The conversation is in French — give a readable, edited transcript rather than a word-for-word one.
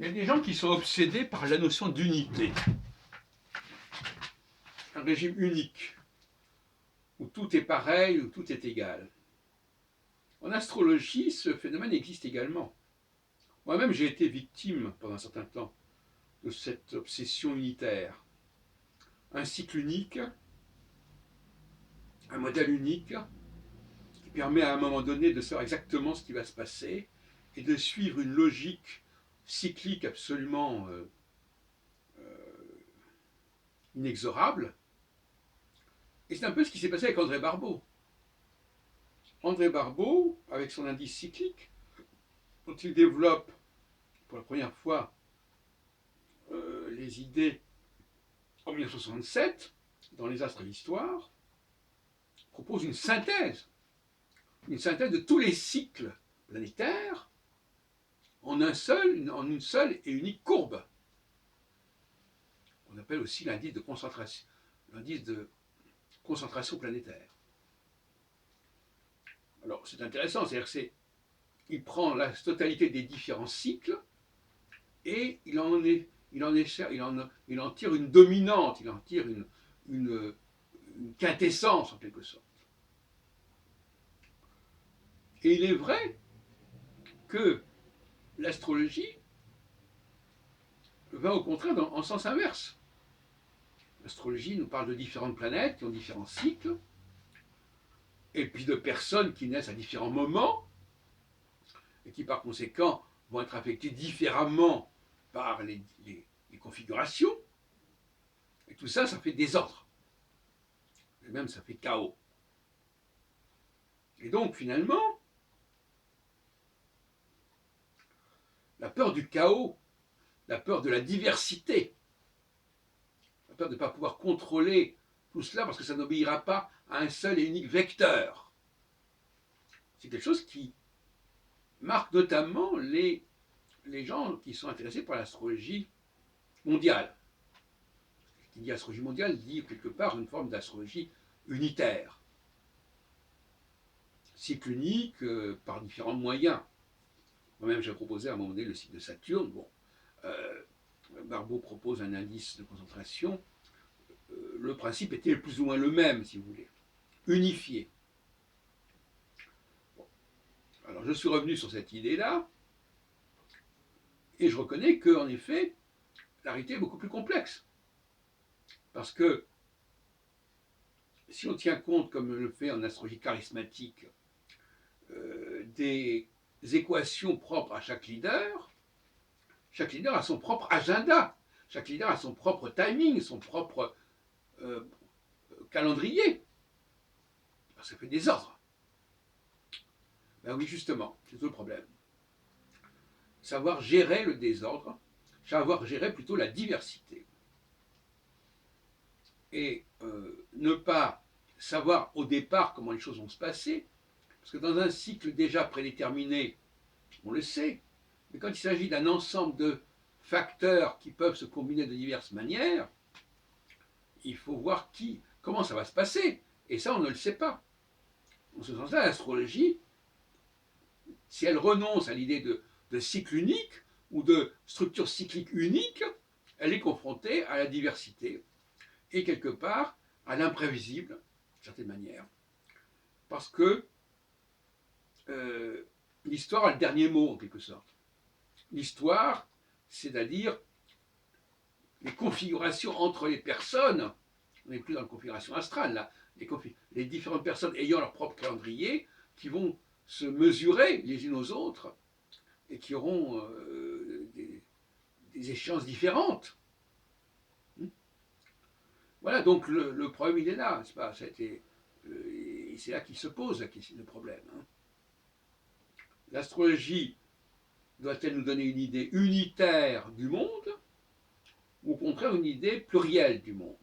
Il y a des gens qui sont obsédés par la notion d'unité. Un régime unique, où tout est pareil, où tout est égal. En astrologie, ce phénomène existe également. Moi-même, j'ai été victime pendant un certain temps de cette obsession unitaire. Un cycle unique, un modèle unique, qui permet à un moment donné de savoir exactement ce qui va se passer et de suivre une logique cyclique absolument inexorable. Et c'est un peu ce qui s'est passé avec André Barbeau. André Barbeau, avec son indice cyclique, dont il développe pour la première fois les idées en 1967, dans Les Astres et l'Histoire, propose une synthèse de tous les cycles planétaires en une seule et unique courbe. On appelle aussi l'indice de concentration planétaire. Alors c'est intéressant, c'est-à-dire qu'il prend la totalité des différents cycles et il en tire une dominante, il en tire une quintessence en quelque sorte. Et il est vrai que l'astrologie va au contraire en sens inverse. L'astrologie nous parle de différentes planètes qui ont différents cycles, et puis de personnes qui naissent à différents moments, et qui par conséquent vont être affectées différemment par les configurations. Et tout ça, ça fait désordre. Et même ça fait chaos. Et donc finalement, la peur du chaos, la peur de la diversité, la peur de ne pas pouvoir contrôler tout cela parce que ça n'obéira pas à un seul et unique vecteur. C'est quelque chose qui marque notamment les gens qui sont intéressés par l'astrologie mondiale. Qui dit astrologie mondiale dit quelque part une forme d'astrologie unitaire. Cycle unique par différents moyens. Moi-même, j'ai proposé à un moment donné le cycle de Saturne. Bon, Barbeau propose un indice de concentration. Le principe était plus ou moins le même, si vous voulez. Unifié. Bon. Alors, je suis revenu sur cette idée-là, et je reconnais qu'en effet, la réalité est beaucoup plus complexe. Parce que si on tient compte, comme le fait en astrologie charismatique, des équations propres à chaque leader a son propre agenda, chaque leader a son propre timing, son propre calendrier. Alors ça fait désordre. Ben oui, justement, c'est tout le problème. Savoir gérer le désordre, savoir gérer plutôt la diversité. Et ne pas savoir au départ comment les choses vont se passer, parce que dans un cycle déjà prédéterminé, on le sait, mais quand il s'agit d'un ensemble de facteurs qui peuvent se combiner de diverses manières, il faut voir comment ça va se passer. Et ça, on ne le sait pas. En ce sens-là, l'astrologie, si elle renonce à l'idée de cycle unique ou de structure cyclique unique, elle est confrontée à la diversité et quelque part à l'imprévisible, d'une certaine manière, parce que l'histoire a le dernier mot, en quelque sorte. L'histoire, c'est-à-dire les configurations entre les personnes, on n'est plus dans la configuration astrale, là, les différentes personnes ayant leur propre calendrier, qui vont se mesurer les unes aux autres, et qui auront des échéances différentes. Voilà, donc le problème, il est là, n'est-ce pas? C'est là qu'il se pose le problème. Hein. L'astrologie doit-elle nous donner une idée unitaire du monde, ou au contraire une idée plurielle du monde?